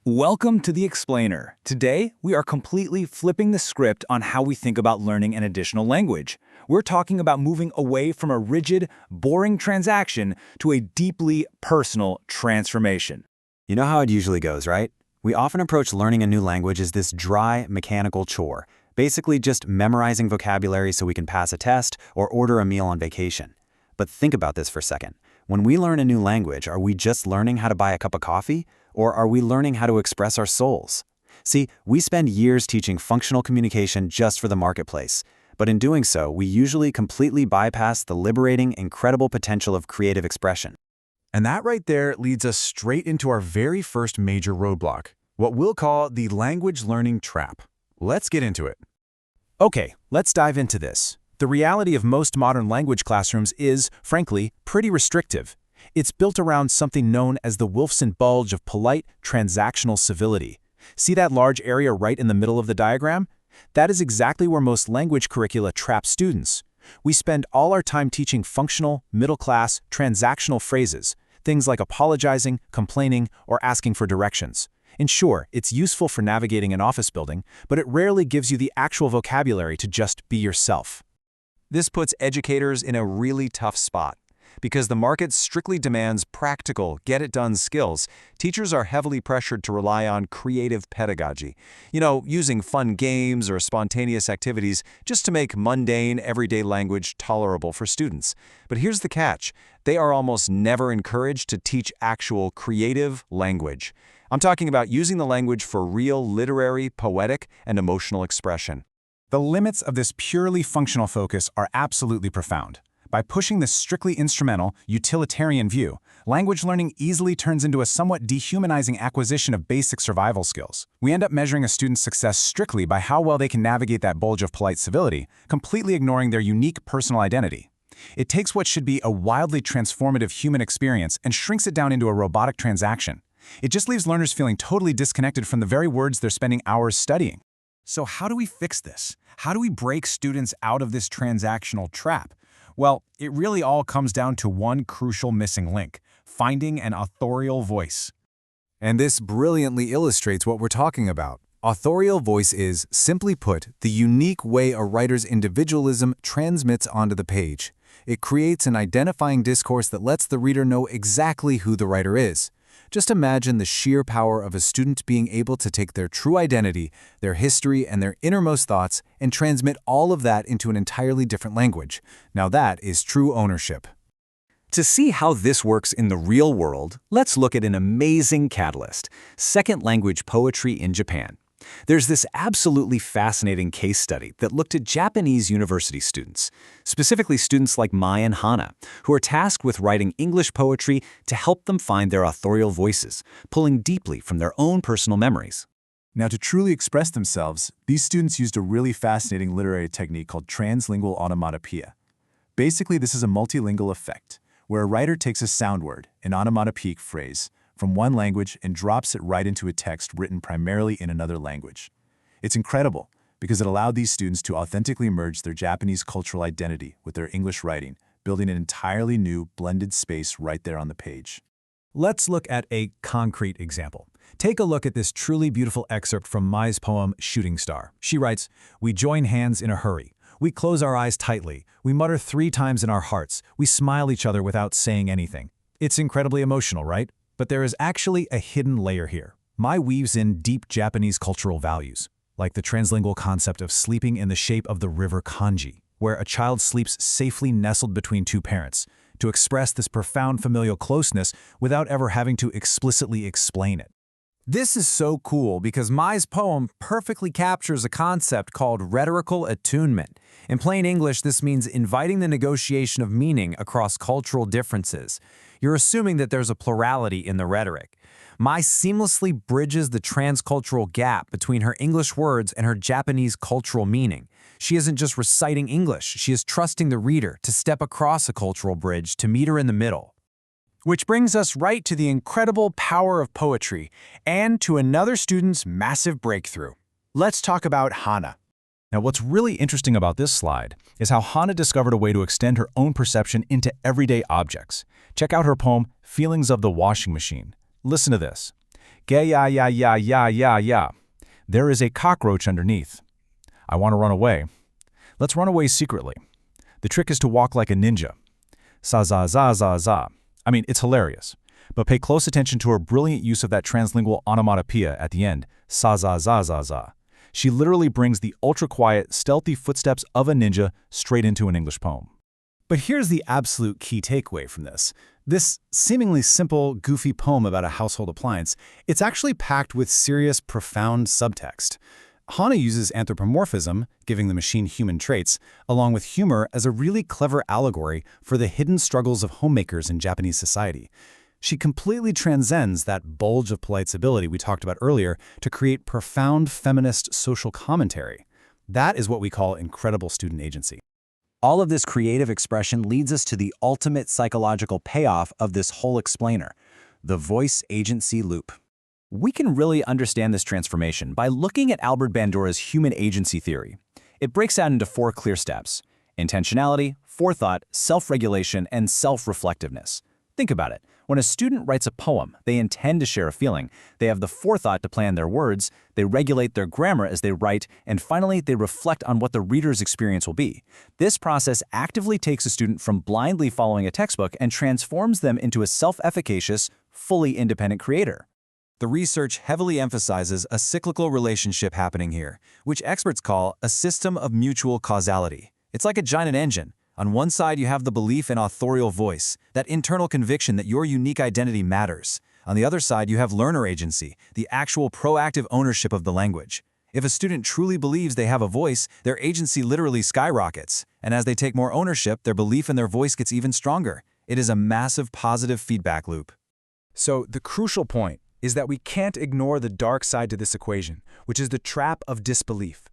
Welcome to The Explainer. Today, we are completely flipping the script on how we think about learning an additional language. We're talking about moving away from a rigid, boring transaction to a deeply personal transformation. You know how it usually goes, right? We often approach learning a new language as this dry, mechanical chore, basically just memorizing vocabulary so we can pass a test or order a meal on vacation. But think about this for a second. When we learn a new language, are we just learning how to buy a cup of coffee? Or are we learning how to express our souls? See, we spend years teaching functional communication just for the marketplace. But in doing so, we usually completely bypass the liberating, incredible potential of creative expression. And that right there leads us straight into our very first major roadblock, what we'll call the language learning trap. Let's get into it. Okay, let's dive into this. The reality of most modern language classrooms is, frankly, pretty restrictive. It's built around something known as the Wolfson bulge of polite, transactional civility. See that large area right in the middle of the diagram? That is exactly where most language curricula trap students. We spend all our time teaching functional, middle-class, transactional phrases, things like apologizing, complaining, or asking for directions. And sure, it's useful for navigating an office building, but it rarely gives you the actual vocabulary to just be yourself. This puts educators in a really tough spot. Because the market strictly demands practical, get-it-done skills, teachers are heavily pressured to rely on creative pedagogy. Using fun games or spontaneous activities just to make mundane, everyday language tolerable for students. But here's the catch. They are almost never encouraged to teach actual creative language. I'm talking about using the language for real literary, poetic, and emotional expression. The limits of this purely functional focus are absolutely profound. By pushing this strictly instrumental, utilitarian view, language learning easily turns into a somewhat dehumanizing acquisition of basic survival skills. We end up measuring a student's success strictly by how well they can navigate that bulge of polite civility, completely ignoring their unique personal identity. It takes what should be a wildly transformative human experience and shrinks it down into a robotic transaction. It just leaves learners feeling totally disconnected from the very words they're spending hours studying. So how do we fix this? How do we break students out of this transactional trap? Well, it really all comes down to one crucial missing link: finding an authorial voice. And this brilliantly illustrates what we're talking about. Authorial voice is, simply put, the unique way a writer's individualism transmits onto the page. It creates an identifying discourse that lets the reader know exactly who the writer is. Just imagine the sheer power of a student being able to take their true identity, their history, and their innermost thoughts and transmit all of that into an entirely different language. Now that is true ownership. To see how this works in the real world, let's look at an amazing catalyst: second language poetry in Japan. There's this absolutely fascinating case study that looked at Japanese university students, specifically students like Mai and Hana, who are tasked with writing English poetry to help them find their authorial voices, pulling deeply from their own personal memories. Now, to truly express themselves, these students used a really fascinating literary technique called translingual onomatopoeia. Basically, this is a multilingual effect, where a writer takes a sound word, an onomatopoeic phrase, from one language and drops it right into a text written primarily in another language. It's incredible because it allowed these students to authentically merge their Japanese cultural identity with their English writing, building an entirely new, blended space right there on the page. Let's look at a concrete example. Take a look at this truly beautiful excerpt from Mai's poem, Shooting Star. She writes, "We join hands in a hurry. We close our eyes tightly. We mutter 3 times in our hearts. We smile each other without saying anything." It's incredibly emotional, right? But there is actually a hidden layer here. Mai weaves in deep Japanese cultural values, like the translingual concept of sleeping in the shape of the river Kanji, where a child sleeps safely nestled between 2 parents, to express this profound familial closeness without ever having to explicitly explain it. This is so cool because Mai's poem perfectly captures a concept called rhetorical attunement. In plain English, this means inviting the negotiation of meaning across cultural differences. You're assuming that there's a plurality in the rhetoric. Mai seamlessly bridges the transcultural gap between her English words and her Japanese cultural meaning. She isn't just reciting English, she is trusting the reader to step across a cultural bridge to meet her in the middle. Which brings us right to the incredible power of poetry and to another student's massive breakthrough. Let's talk about Hana. Now, what's really interesting about this slide is how Hana discovered a way to extend her own perception into everyday objects. Check out her poem, Feelings of the Washing Machine. Listen to this. Yeah. There is a cockroach underneath. I want to run away. Let's run away secretly. The trick is to walk like a ninja. Za. I mean, it's hilarious. But pay close attention to her brilliant use of that translingual onomatopoeia at the end, za. She literally brings the ultra-quiet, stealthy footsteps of a ninja straight into an English poem. But here's the absolute key takeaway from this. This seemingly simple, goofy poem about a household appliance, it's actually packed with serious, profound subtext. Hana uses anthropomorphism, giving the machine human traits, along with humor as a really clever allegory for the hidden struggles of homemakers in Japanese society. She completely transcends that bulge of polite civility we talked about earlier to create profound feminist social commentary. That is what we call incredible student agency. All of this creative expression leads us to the ultimate psychological payoff of this whole explainer, the voice agency loop. We can really understand this transformation by looking at Albert Bandura's human agency theory. It breaks out into 4 clear steps: intentionality, forethought, self-regulation, and self-reflectiveness. Think about it. When a student writes a poem, they intend to share a feeling. They have the forethought to plan their words, they regulate their grammar as they write, and finally, they reflect on what the reader's experience will be. This process actively takes a student from blindly following a textbook and transforms them into a self-efficacious, fully independent creator. The research heavily emphasizes a cyclical relationship happening here, which experts call a system of mutual causality. It's like a giant engine. On one side, you have the belief in authorial voice, that internal conviction that your unique identity matters. On the other side, you have learner agency, the actual proactive ownership of the language. If a student truly believes they have a voice, their agency literally skyrockets. And as they take more ownership, their belief in their voice gets even stronger. It is a massive positive feedback loop. So the crucial point is that we can't ignore the dark side to this equation, which is the trap of disbelief.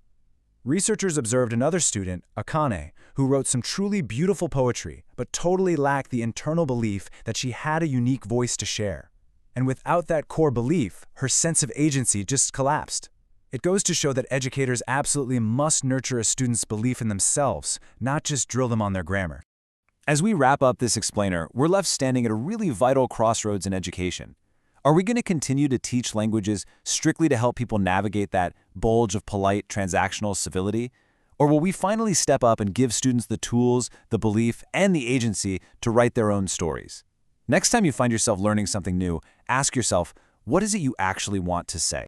Researchers observed another student, Akane, who wrote some truly beautiful poetry, but totally lacked the internal belief that she had a unique voice to share. And without that core belief, her sense of agency just collapsed. It goes to show that educators absolutely must nurture a student's belief in themselves, not just drill them on their grammar. As we wrap up this explainer, we're left standing at a really vital crossroads in education. Are we going to continue to teach languages strictly to help people navigate that bulge of polite transactional civility? Or will we finally step up and give students the tools, the belief, and the agency to write their own stories? Next time you find yourself learning something new, ask yourself, what is it you actually want to say?